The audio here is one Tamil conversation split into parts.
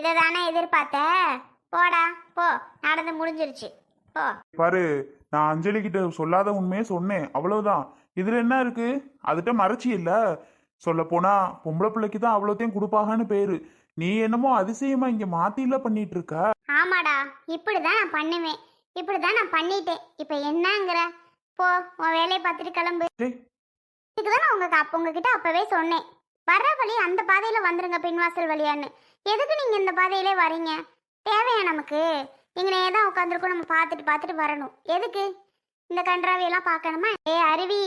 இதை தானே எதிர்பார்த்த? போடா போ, நடந்து முடிஞ்சிருச்சு. போ. பாரு, நான் அஞ்சலி கிட்ட சொல்லாத உண்மையே சொன்னேன், அவ்வளவுதான். இதுல என்ன இருக்கு? அதுட்ட மறைச்சி இல்ல. சொல்ல போனா பொம்பளை பிள்ளைக்கு தான் அவ்வளோத்தையும் கொடுப்பாகன்னு பேரு. நீ என்னமோ அதிசயமா இங்க மாத்தில பண்ணிட்டு இருக்க. ஆமாடா, இப்படிதான் நான் பண்ணுவேன். இப்படிதான் நான் பண்ணிட்டேன். இப்ப என்னங்கிற? போ, உன் வேலையை பார்த்துட்டு கிளம்பு. டேய், இதுக்குதான் நான் உங்ககிட்ட அப்பவே சொன்னேன். வர்ற வழி அந்த பாதையில வந்துருங்க, பின்வாசல் வழியான்னு. எதுக்கு நீங்க இந்த பாதையிலே வரீங்க? தேவையா நமக்கு? இங்கே தான் உட்காந்துருக்கோம், நம்ம பார்த்துட்டு பார்த்துட்டு வரணும். எதுக்கு இந்த கன்றாவியெல்லாம் பார்க்கணுமா? ஏ அருவி,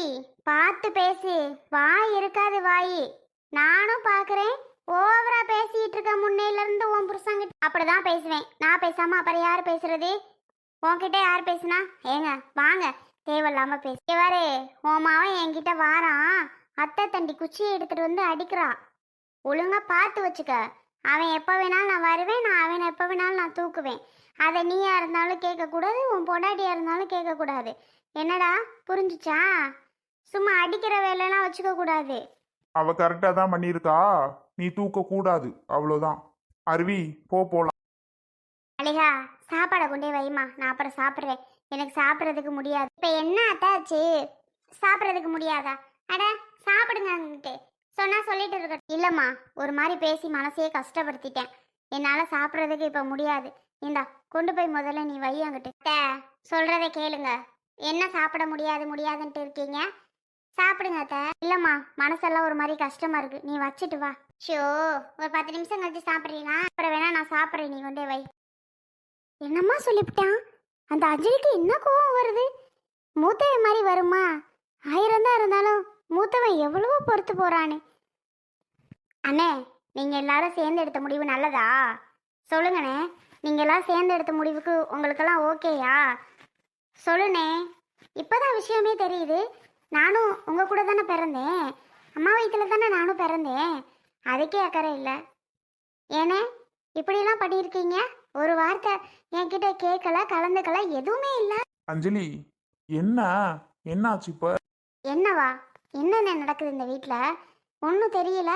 பார்த்து பேசு. வாய் இருக்காது வாய். நானும் பார்க்குறேன். ஓவரா பேசிட்டு இருக்க. முன்னையில இருந்து உன் புருஷங்கிட்ட அப்படிதான் பேசுவேன். நான் பேசாம அப்புறம் யார் பேசுறது? உன்கிட்ட யார் பேசுனா? ஏங்க வாங்க, தேவையில்லாம பேசுவாரு. உன் மாவன் என்கிட்ட வாரான். அத்தை தண்டி குச்சியை எடுத்துட்டு வந்து அடிக்கிறான். ஒழுங்கா பார்த்து வச்சுக்க. அவன் எப்போ வேணாலும் நான் வருவேன், நான் அவனை எப்போ வேணாலும் நான் தூக்குவேன். அதை நீயா இருந்தாலும் கேட்கக்கூடாது, உன் பொண்டாட்டியா இருந்தாலும் கேட்கக்கூடாது. என்னடா புரிஞ்சுச்சா? சும்மா அடிக்கிற வேலையெல்லாம் வச்சுக்க கூடாது. அவ கரெக்டா தான் பண்ணியிருக்கா. நீ தூக்க கூடாது, அவ்வளவுதான். அருவி, போலாம். அலிகா, சாப்பாடை கொண்டே வைமா, நான் அப்புறம் சாப்பிட்றேன். எனக்கு சாப்பிட்றதுக்கு முடியாது. இப்போ என்ன அத்தாச்சு? சாப்பிட்றதுக்கு முடியாதா? அட சாப்பிடுங்கன்ட்டு சொன்னா சொல்லிட்டு இருக்க. இல்லைம்மா, ஒரு மாதிரி பேசி மனசையே கஷ்டப்படுத்திட்டேன். என்னால் சாப்பிட்றதுக்கு இப்போ முடியாது. இந்தா கொண்டு போய் முதல்ல நீ வை அங்கிட்டு. சொல்கிறத கேளுங்க. என்ன சாப்பிட முடியாதுன்ட்டு இருக்கீங்க? சாப்பிடுங்க அத்தை. இல்லைம்மா, மனசெல்லாம் ஒரு மாதிரி கஷ்டமாக இருக்கு. நீ வச்சுட்டு வா. ஷோ, ஒரு 10 நிமிஷம் கழிச்சு சாப்பிட்றீங்களா? அப்புறம் வேணா நான் சாப்பிட்றேன், நீ கொண்டே வை. என்னம்மா சொல்லிவிட்டான்? அந்த அஞ்சலிக்கு என்ன கோவம் வருது? மூத்தவன் மாதிரி வருமா? 1000 தான் இருந்தாலும் மூத்தவன் எவ்வளவோ பொறுத்து போறானே. அண்ணே, நீங்க எல்லாரும் சேர்ந்து எடுத்த முடிவு நல்லதா? சொல்லுங்கண்ணே. நீங்க எல்லாரும் சேர்ந்து எடுத்த முடிவுக்கு உங்களுக்கெல்லாம் ஓகேயா? சொல்லுண்ணே. இப்பதான் விஷயமே தெரியுது. நானும் உங்க கூட தானே பிறந்தேன். அம்மா வயிற்றுல தானே நானும் பிறந்தேன். அதுக்கே அக்கறை இல்லை. ஏனே இப்படியெல்லாம் பண்ணியிருக்கீங்க? ஒரு வார்த்தை என்கிட்ட கேட்கல, கலந்துக்கல, எதுவுமே இல்லை. அஞ்சலி, என்ன என்னாச்சு இப்ப? என்னவா? என்னென்ன நடக்குது இந்த வீட்டில்? ஒன்றும் தெரியல.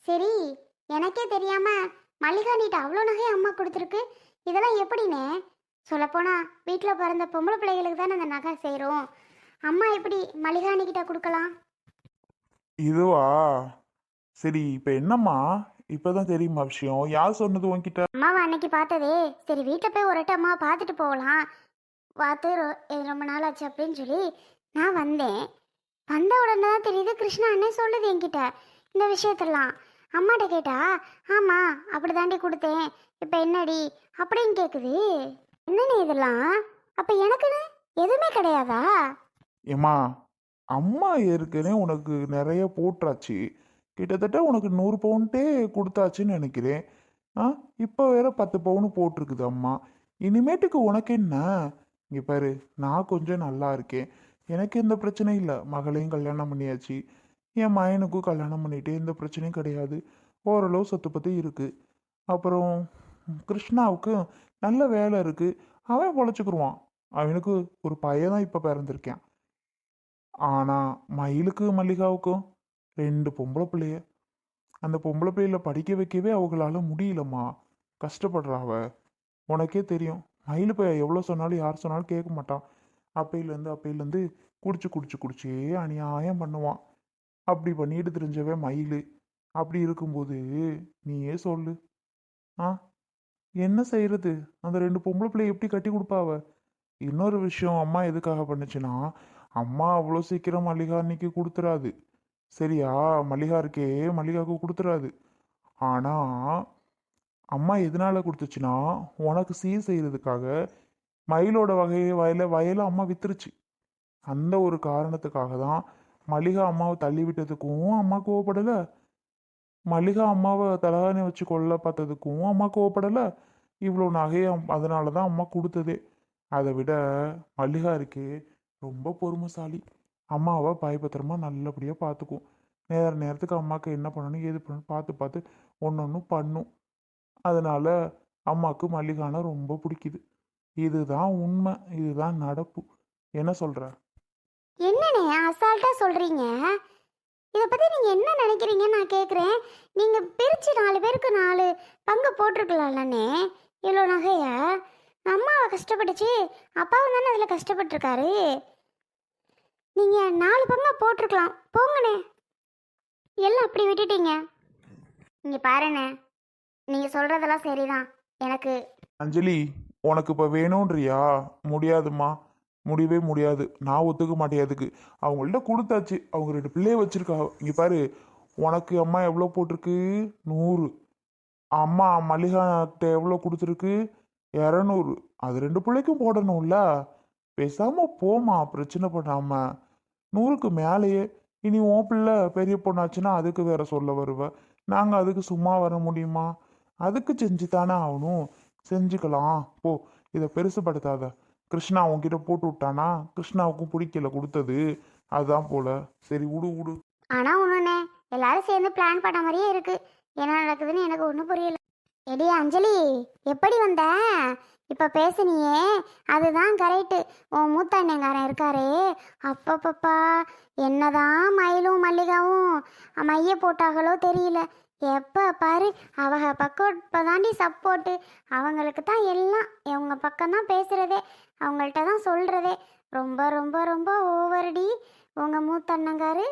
சரி, எனக்கே தெரியாம மல்லிகா நீட்ட அவ்வளோ நகையை அம்மா கொடுத்துருக்கு. இதெல்லாம் எப்படின்னு சொல்லப்போனா வீட்டில் பிறந்த பொம்பளை பிள்ளைகளுக்கு தானே அந்த நகை செய்கிறோம். அம்மா எப்படி மல்லிகாணிக்கிட்ட கொடுக்கலாம்? இதுவா? சரி, இப்ப என்னம்மா? இப்பதான் தெரியுமா விஷயம்? யார் சொன்னது உன்கிட்ட? அம்மாவை அன்னைக்கு பார்த்ததே. சரி, வீட்டில் போய் ஒரு அம்மாவை பார்த்துட்டு போகலாம். பார்த்து ரொம்ப நாள் ஆச்சு அப்படின்னு சொல்லி நான் வந்தேன். வந்த உடனே தான் தெரியுது, கிருஷ்ணா அண்ணே சொல்லுது என்கிட்ட இந்த விஷயத்தெல்லாம். அம்மாட்ட கேட்டா, ஆமாம் அப்படி தாண்டி கொடுத்தேன், இப்போ என்னடி அப்படின்னு கேட்குது. என்னன்னு இதெல்லாம்? அப்போ எனக்குன்னு எதுவுமே கிடையாதா? ஏம்மா, அம்மா ஏற்கனவே உனக்கு நிறைய போட்டாச்சு. கிட்டத்தட்ட உனக்கு 100 பவுன்ட்டே கொடுத்தாச்சுன்னு நினைக்கிறேன். ஆ, இப்போ வேற 10 பவுன் போட்டிருக்குது அம்மா. இனிமேட்டுக்கு உனக்கு என்ன? இங்கே பாரு, நான் கொஞ்சம் நல்லா இருக்கேன். எனக்கு எந்த பிரச்சனையும் இல்லை. மகளையும் கல்யாணம் பண்ணியாச்சு. என் மயனுக்கும் கல்யாணம் பண்ணிட்டு எந்த பிரச்சனையும் கிடையாது. ஓரளவு சொத்து பற்றி இருக்குது. அப்புறம் கிருஷ்ணாவுக்கு நல்ல வேலை இருக்குது. அவன் பொழைச்சிக்கிருவான். அவனுக்கு ஒரு பையன் தான் இப்போ பிறந்திருக்கான். ஆனால் மயிலுக்கு மல்லிகாவுக்கும் 2 பொம்பளை பிள்ளைய. அந்த பொம்பளை பிள்ளையில படிக்க வைக்கவே அவங்களால முடியலம்மா. கஷ்டப்படுறா அவ. உனக்கே தெரியும், மயில் பையன் எவ்வளோ சொன்னாலும் யார் சொன்னாலும் கேட்க மாட்டான். அப்பையிலேருந்து குடிச்சே அநியாயம் பண்ணுவான். அப்படி பண்ணிட்டு தெரிஞ்சவே மயில். அப்படி இருக்கும்போது நீயே சொல்லு. ஆ, என்ன செய்யறது? அந்த 2 பொம்பளை பிள்ளைய எப்படி கட்டி கொடுப்பாவ? இன்னொரு விஷயம் அம்மா எதுக்காக பண்ணுச்சுன்னா, அம்மா அவ்வளோ சீக்கிரம் மல்லிகா அன்னைக்கு கொடுத்துறாது. சரியா? மல்லிகா இருக்கே, மல்லிகாவுக்கு கொடுத்துறாது. ஆனால் அம்மா எதனால கொடுத்துச்சுன்னா, உனக்கு சீர் செய்யறதுக்காக மயிலோட வயலை அம்மா வித்துருச்சு. அந்த ஒரு காரணத்துக்காக தான் மல்லிகா அம்மாவை தள்ளி விட்டதுக்கும் அம்மா கோவப்படலை. மல்லிகா அம்மாவை தலகாணி வச்சு கொல்ல பார்த்ததுக்கும் அம்மா கோவப்படலை. இவ்வளோ நகையை அதனால தான் அம்மா கொடுத்ததே. அதை விட மல்லிகா இருக்கே, ரொம்ப பொறுமைசாலி. அம்மாவை பயபத்திரமா நல்லபடியாக பார்த்துக்கும். நேரத்துக்கு அம்மாவுக்கு என்ன பண்ணணும் ஏது பண்ணணும் பார்த்து ஒன்று பண்ணும். அதனால அம்மாவுக்கு மல்லிகானா ரொம்ப பிடிக்குது. இதுதான் உண்மை, இதுதான் நடப்பு. என்ன சொல்ற? என்னண்ணே அசால்ட்டா சொல்றீங்க? இதை பற்றி நீங்கள் என்ன நினைக்கிறீங்கன்னு நான் கேட்குறேன். நீங்கள் பிரித்து 4 பேருக்கு 4 பங்கு போட்டிருக்கலாம்லண்ணே. இவ்வளோ நகையை அம்மாவை கஷ்டப்பட்டுச்சு, அப்பாவும் தானே அதில் கஷ்டப்பட்டுருக்காரு. நீங்கள் 4 பங்கா போட்டிருக்கலாம். போங்கண்ணே, எல்லாம் அப்படி விட்டுட்டீங்க. இங்கே பாருண்ணே, நீங்கள் சொல்கிறதெல்லாம் சரிதான். எனக்கு அஞ்சலி, உனக்கு இப்போ வேணும்ன்றியா? முடியாதும்மா, முடியவே முடியாது. நான் ஒத்துக்க மாட்டேன். அதுக்கு அவங்கள்ட்ட கொடுத்தாச்சு. அவங்க 2 பிள்ளைய வச்சிருக்கா. இங்கே பாரு, உனக்கு அம்மா எவ்வளோ போட்டிருக்கு? 100. அம்மா மல்லிகாட்ட எவ்வளோ கொடுத்துருக்கு? 200. அது 2 பிள்ளைக்கும் போடணும்ல. பேசாம போமா, பிரச்சனை பண்ணாம. 100க்கு மேலேயே. இனி உன் பிள்ளை பெரிய பொண்ணாச்சுன்னா அதுக்கு வேற சொல்ல வருவ. நாங்கள் அதுக்கு சும்மா வர முடியுமா? அதுக்கு செஞ்சு தானே ஆகணும். செஞ்சுக்கலாம் போ. இதை பெருசுப்படுத்தாத. கிருஷ்ணா உன்கிட்ட போட்டு விட்டானா? கிருஷ்ணாவுக்கும் பிடிக்கல கொடுத்தது, அதான் போல. சரி விடு விடு. ஆனால் ஒன்றுண்ணே, எல்லாரும் சேர்ந்து பிளான் பண்ண மாதிரியே இருக்கு. என்ன நடக்குதுன்னு எனக்கு ஒன்றும் புரியல. எடி அஞ்சலி, எப்படி வந்த? இப்போ பேசுனியே, அதுதான் கரெக்டு. உன் மூத்த அண்ணங்காரன் இருக்காரே, அப்பப்பப்பா, என்னதான் மயிலும் மல்லிகாவும் மைய போட்டாங்களோ தெரியல. எப்போ பாரு அவங்க பக்கம் இப்போ தாண்டி சப்போர்ட்டு. அவங்களுக்கு தான் எல்லாம். இவங்க பக்கம்தான் பேசுகிறதே, அவங்கள்ட்ட தான் சொல்கிறதே. ரொம்ப ரொம்ப ரொம்ப ஓவரடி உங்கள் மூத்த அண்ணங்காரு.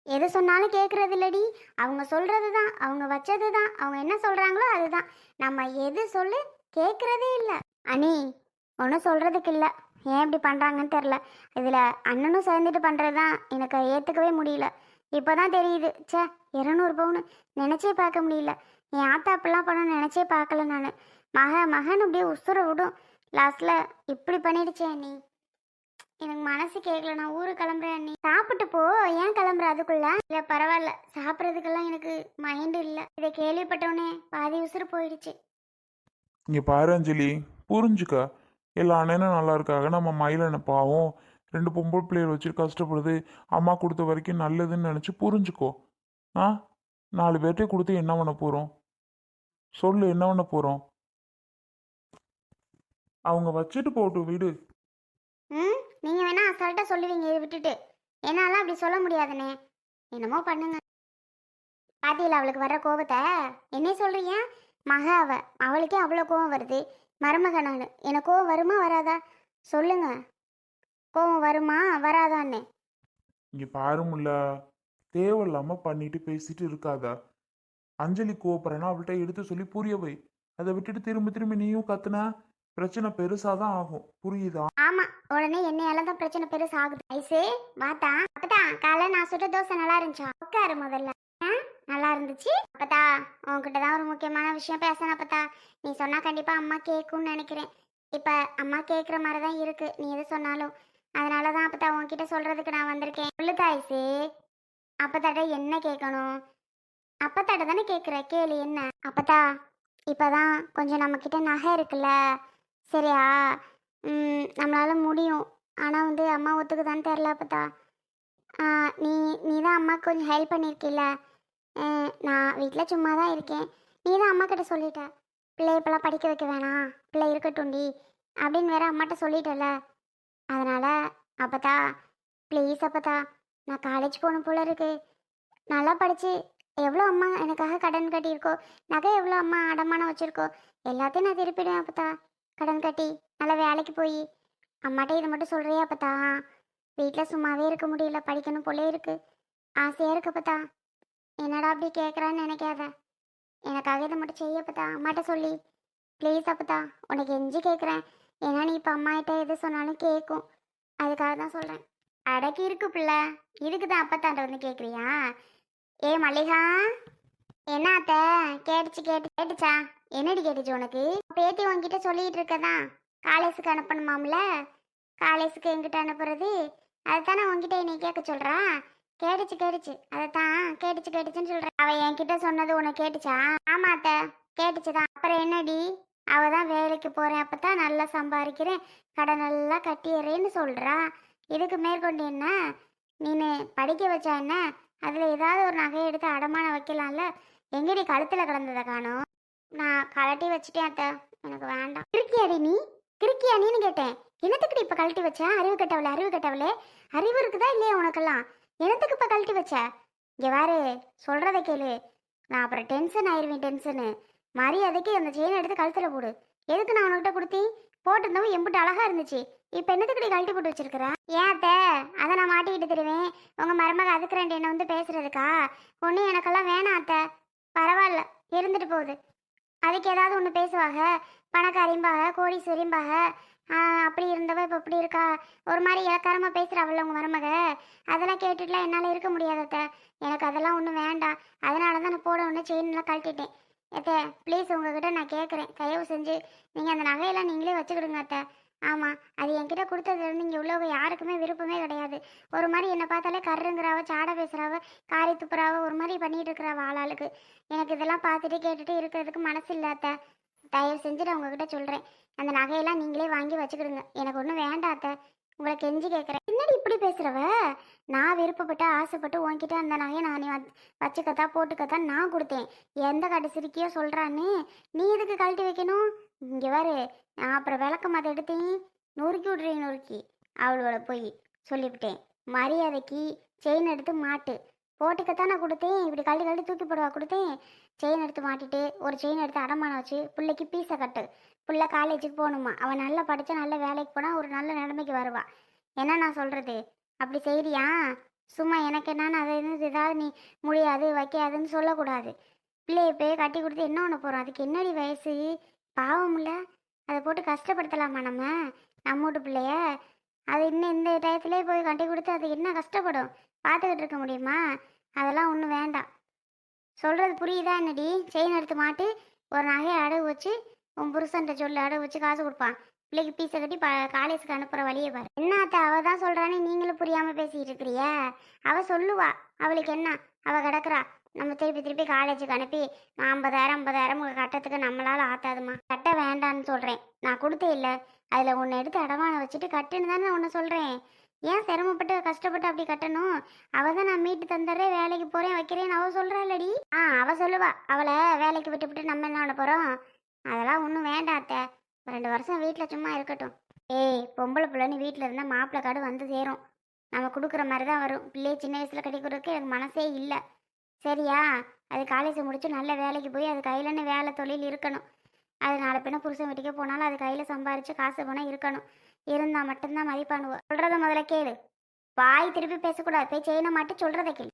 எது சொன்னாலும் கேட்குறது இல்லடி. அவங்க சொல்கிறது தான், அவங்க வச்சது தான், அவங்க என்ன சொல்கிறாங்களோ அதுதான். நம்ம எது சொல்லு கேட்குறதே இல்லை. அனி, ஒன்றும் சொல்கிறதுக்கு இல்லை. ஏன் இப்படி பண்ணுறாங்கன்னு தெரில. இதில் அண்ணனும் சேர்ந்துட்டு பண்ணுறது தான் எனக்கு ஏற்றுக்கவே முடியல. இப்போ தான் தெரியுது. ச்சே, 200 பவுன் நினச்சே பார்க்க முடியல. என் ஆத்தா அப்படிலாம் பண்ண நினச்சே பார்க்கல நான். மகன் அப்படியே உசுரை விடும். லாஸ்ட்டில் இப்படி பண்ணிடுச்சே அண்ணி. எனக்கு மனசு கேட்கல. நான் ஊருக்கு கிளம்புறேன் அண்ணி. சாப்பிட்டு போ. ஏன் கிளம்புற அதுக்குள்ள? இல்லை பரவாயில்ல, சாப்பிட்றதுக்கெல்லாம் எனக்கு மைண்டு இல்லை. இதை கேள்விப்பட்டோன்னே பாதி உசுறு போயிடுச்சு. இங்கே பாரு அஞ்சலி, புரிஞ்சுக்க. எல்லா அண்ணனும் நல்லா இருக்காங்க. நம்ம மயிலனை பாவம் 2 பொம்பளை பிள்ளைகள் வச்சு கஷ்டப்படுது. அம்மா கொடுத்த வரைக்கும் நல்லதுன்னு நினச்சி புரிஞ்சுக்கோ. ஆ, 4 பேர்ட்டே கொடுத்து என்ன பண்ண போகிறோம்? சொல்லு, என்ன பண்ண போகிறோம்? அவங்க வச்சுட்டு போட்டு விடு. நீங்கள் வேணா அசால்ட்டாக சொல்லுவீங்க, இதை விட்டுட்டு. என்னால அப்படி சொல்ல முடியாதுண்ணே. என்னமோ பண்ணுங்க. பாத்தியில் அவளுக்கு வர்ற கோபத்தை என்ன சொல்கிறீங்க? அவளுக்கே அவ்வளோ கோவம் வருது. மருமக நான், எனக்கு கோவம் வருமா வராதா சொல்லுங்க. கோவம் வருமா வராதான்னு. இங்கே பாருமுல்ல, தேவையில்லாமல் பண்ணிட்டு பேசிட்டு இருக்காத. அஞ்சலி கோவப்படுறேன்னா அவள்கிட்ட எடுத்து சொல்லி புரிய வை. அதை விட்டுட்டு திரும்ப திரும்ப நீயும் கத்துனா பிரச்சனை பெருசாக தான் ஆகும். புரியுதா? ஆமா, உடனே என்னையால தான் பிரச்சனை பெருசு ஆகுது. ஐசு வாத்தா. அப்பதா காலை நான் சுட்ட தோசை நல்லா இருந்துச்சா? உட்காரு முதல்ல. நல்லா இருந்துச்சு. அப்பதா உன்கிட்ட தான் ஒரு முக்கியமான விஷயம் பேசணும். அப்பதா நீ சொன்னா கண்டிப்பா அம்மா கேட்கும்னு நினைக்கிறேன். இப்ப அம்மா கேட்குற மாதிரி தான் இருக்கு நீ எது சொன்னாலும். அதனாலதான் அப்பதா உன்கிட்ட சொல்றதுக்கு நான் வந்திருக்கேன். சொல்லுதா ஐசு. அப்பத்தாட்ட என்ன கேட்கணும்? அப்பத்தாட்ட தானே கேட்குற, கேளு என்ன. அப்பதா இப்பதான் கொஞ்சம் நம்ம கிட்ட நகை இருக்குல்ல, சரியா? நம்மளால முடியும். ஆனால் வந்து அம்மா ஒத்துக்குதான்னு தெரில. அப்பத்தா நீ தான் அம்மாவுக்கு கொஞ்சம் ஹெல்ப் பண்ணியிருக்கில்ல. நான் வீட்டில் சும்மா தான் இருக்கேன். நீ தான் அம்மா கிட்ட சொல்லிட்ட, பிள்ளை இப்போலாம் படிக்க வைக்க வேணாம், பிள்ளை இருக்கட்டும்டி அப்படின்னு வேற அம்மாட்ட சொல்லிட்டல. அதனால் அப்பத்தா ப்ளீஸ் அப்பத்தா, நான் காலேஜ் போகணும் போல இருக்கு. நல்லா படித்து எவ்வளோ அம்மா எனக்காக கடன் கட்டியிருக்கோ, நகை எவ்வளோ அம்மா அடமானம் வச்சுருக்கோ, எல்லாத்தையும் நான் திருப்பிடுவேன் அப்பத்தா. கடன் கட்டி நல்லா வேலைக்கு போய். அம்மாட்ட இதை மட்டும் சொல்கிறியா அப்பத்தா? வீட்டில் சும்மாவே இருக்க முடியல, படிக்கணும் போலே இருக்கு, ஆசையாக இருக்கு அப்பத்தா. என்னடா அப்படி கேட்குறான்னு நினைக்காத. எனக்காக இதை மட்டும் செய்யப்பத்தா, அம்மாட்ட சொல்லி ப்ளீஸ் அப்பத்தா. உனக்கு எஞ்சி கேட்குறேன். ஏன்னா நீ இப்போ அம்மாகிட்ட எது சொன்னாலும் கேட்கும், அதுக்காக தான் சொல்கிறேன். அடக்கி இருக்கு பிள்ளை, இதுக்கு தான் அப்பத்தாண்ட வந்து கேட்குறியா? ஏ மல்லிகா, என்ன அத்தை? கேட்டுச்சா? என்னடி கேட்டுச்சு உனக்கு? பேத்தி உன்கிட்ட சொல்லிட்டு இருக்கதான் காலேஜுக்கு அனுப்பணுமாம்ல. காலேஜுக்கு எங்கிட்ட அனுப்புறது, அதைத்தானே உன்கிட்ட என்னை கேட்க சொல்றா. கேட்டுச்சு அதைத்தான் கேட்டுச்சுன்னு சொல்றேன். அவ என்கிட்ட சொன்னது உனக்கு கேட்டுச்சா? ஆமா அத்தை, கேட்டுச்சுதான். அப்புறம் என்னடி, அவ தான் வேலைக்கு போறேன், அப்பதான் நல்லா சம்பாதிக்கிறேன், கடன் நல்லா கட்டிடுறேன்னு சொல்றா. இதுக்கு மேற்கொண்டு என்ன? நீனு படிக்க வச்சா என்ன? அதுல ஏதாவது ஒரு நகையை எடுத்து அடமானம் வைக்கலாம்ல. எங்கடி கழுத்துல கிடந்ததை காணோம்? நான் கழட்டி வச்சுட்டேன் அத்தை, எனக்கு வேண்டாம். கிறுக்கியாடின்னு கேட்டேன். என்னத்துக்குடி இப்ப கழட்டி வச்சா? அறிவு கட்டவளே, அறிவு இருக்குதா இல்லையா உனக்கெல்லாம்? என்னத்துக்கு இப்போ கழட்டி வச்ச? இங்கே வேறு சொல்கிறத கேளு. நான் அப்புறம் டென்ஷன் ஆயிடுவேன். டென்ஷனு மரியாதைக்கு அந்த செயினை எடுத்து கழுத்தில் போடு. எதுக்கு நான் உனக்கிட்ட கொடுத்தேன்? போட்டிருந்தவன் எம்பிட்டு அழகா இருந்துச்சு. இப்போ என்னத்துக்கு கழட்டி போட்டு வச்சிருக்கிற? ஏன் அத்தை, அதை நான் மாட்டிக்கிட்டு தருவேன். உங்கள் மருமக அதுக்கு ரெண்டு என்ன வந்து பேசுறதுக்கா? ஒன்றும் எனக்கெல்லாம் வேணாம் அத்தை. பரவாயில்ல, இருந்துட்டு போகுது. அதுக்கு ஏதாவது ஒன்று பேசுவாங்க. பணக்காரிம்பாக, கோடீஸ்வரிம்பாக. அப்படி இருந்தவ இப்போ இப்படி இருக்கா? ஒரு மாதிரி இலக்காரமாக பேசுகிறாவல்ல உங்கள் மருமக. அதெல்லாம் கேட்டுட்டுலாம் என்னால் இருக்க முடியாது அத்தை. எனக்கு அதெல்லாம் ஒன்றும் வேண்டாம். அதனால தான் நான் போட ஒன்று செயின்லாம் கழட்டிட்டேன். அத்தை ப்ளீஸ் உங்ககிட்ட நான் கேட்குறேன், தயவு செஞ்சு நீங்கள் அந்த நகையெல்லாம் நீங்களே வச்சுக்கிடுங்க அத்தை. ஆமாம், அது என்கிட்ட கொடுத்ததுலேருந்து இங்கே உள்ளவங்க யாருக்குமே விருப்பமே கிடையாது. ஒரு மாதிரி என்னை பார்த்தாலே கருங்கிறாவ, சாடை பேசுகிறாவ, காரி துப்புறாவ, ஒரு மாதிரி பண்ணிகிட்டு இருக்கிறாவ ஆளாளுக்கு. எனக்கு இதெல்லாம் பார்த்துட்டு கேட்டுட்டு இருக்கிறதுக்கு மனசு இல்லை அத்தை. தயவு செஞ்சு நான் உங்ககிட்ட சொல்கிறேன், அந்த நகையெல்லாம் நீங்களே வாங்கி வச்சுக்கிடுங்க. எனக்கு ஒன்றும் வேண்டாம் அத்தை. உங்களை கெஞ்சி கேட்குறேன். என்னடி இப்படி பேசுகிறவ? நான் விருப்பப்பட்டு ஆசைப்பட்டு உன்கிட்ட அந்த நகையை நான் வச்சுக்கத்தா போட்டுக்கத்தான் நான் கொடுத்தேன். எந்த கட்டு சிரிக்கியோ சொல்கிறான்னு நீ எதுக்கு கழட்டி வைக்கணும்? இங்கே பாரு, நான் அப்புறம் விளக்க மாற்ற எடுத்தேன், நொறுக்கி விட்றேன் நொறுக்கி. அவளோட போய் சொல்லிவிட்டேன். மரியாதைக்கு செயின் எடுத்து மாட்டு. போட்டுக்கத்தான் நான் கொடுத்தேன். இப்படி கழட்டி கழட்டி தூக்கி போடுவா கொடுத்தேன்? செயின் எடுத்து மாட்டிட்டு ஒரு செயின் எடுத்து அடமானம் வச்சு பிள்ளைக்கு பீஸை கட்டு. பிள்ளை காலேஜுக்கு போகணுமா, அவன் நல்லா படித்தா நல்ல வேலைக்கு போனால் ஒரு நல்ல நிலைமைக்கு வருவா. என்ன நான் சொல்கிறது? அப்படி செய்றியா? சும்மா எனக்கு என்னன்னு அதை ஏதாவது நீ முடியாது வைக்காதுன்னு சொல்லக்கூடாது. பிள்ளையை போய் கட்டி கொடுத்து என்ன பண்ண போகிறோம்? அதுக்கு என்னடி வயசு? பாவம் இல்லை, அதை போட்டு கஷ்டப்படுத்தலாமா நம்ம வீட்டு பிள்ளைய? அது இன்னும் இந்த டயத்துலேயே போய் கட்டி கொடுத்து அது என்ன கஷ்டப்படும்? பார்த்துக்கிட்டு இருக்க முடியுமா? அதெல்லாம் ஒன்றும் வேண்டாம். சொல்கிறது புரியுதா என்னடி? செயின் எடுத்து மாட்டு, ஒரு நகையை அடகு வச்சு உன் புருஷன்ட்ட சொல்லி அடகு வச்சு காசு கொடுப்பான். பிள்ளைக்கு பீஸை கட்டி காலேஜுக்கு அனுப்புகிற வழியை பாரு. என்ன அத்தை அவள் தான் சொல்கிறான்னு நீங்களும் புரியாமல் பேசிக்கிட்டு இருக்கிறிய? அவள் சொல்லுவா, அவளுக்கு என்ன, அவள் கிடக்குறா. நம்ம திருப்பி திருப்பி காலேஜுக்கு அனுப்பி 50,000 கட்டத்துக்கு நம்மளால் ஆத்தாதுமா. கட்ட வேண்டான்னு சொல்கிறேன். நான் கொடுத்தே இல்லை, அதில் ஒன்று எடுத்து அடமானம் வச்சுட்டு கட்டுன்னு தானே நான் ஒன்று சொல்கிறேன். ஏன் சிரமப்பட்டு கஷ்டப்பட்டு அப்படி கட்டணும்? அவள் தான் நான் மீட்டு தந்துடுறேன், வேலைக்கு போகிறேன் வைக்கிறேன்னு அவள் சொல்கிறாளடி. அவள் சொல்லுவா. அவளை வேலைக்கு விட்டுவிட்டு நம்ம என்ன பண்ண போகிறோம்? அதெல்லாம் ஒன்றும் வேண்டாம் அத்தை. 2 வருஷம் வீட்டில் சும்மா இருக்கட்டும். ஏய், பொம்பளை பிள்ளைன்னு வீட்டில் இருந்தால் மாப்பிள்ளை கார்டு வந்து சேரும். நம்ம கொடுக்குற மாதிரி தான் வரும். பிள்ளையை சின்ன வயசில் கட்டி கொடுக்க எனக்கு மனசே இல்லை. சரியா? அது காலேஜ் முடிச்சு நல்ல வேலைக்கு போய் அது கையிலன்னு வேலை தொழில் இருக்கணும். அது நாளை பின்ன புருஷன் வீட்டுக்கே போனாலும் அது கையில் சம்பாரித்து காசு போனால் இருக்கணும். இருந்தால் மட்டும்தான் மதிப்பானுவோம். சொல்கிறத முதல்ல கேளு. வாய் திருப்பி பேசக்கூடாது. போய் செயினை மாட்டி சொல்கிறத கேளு.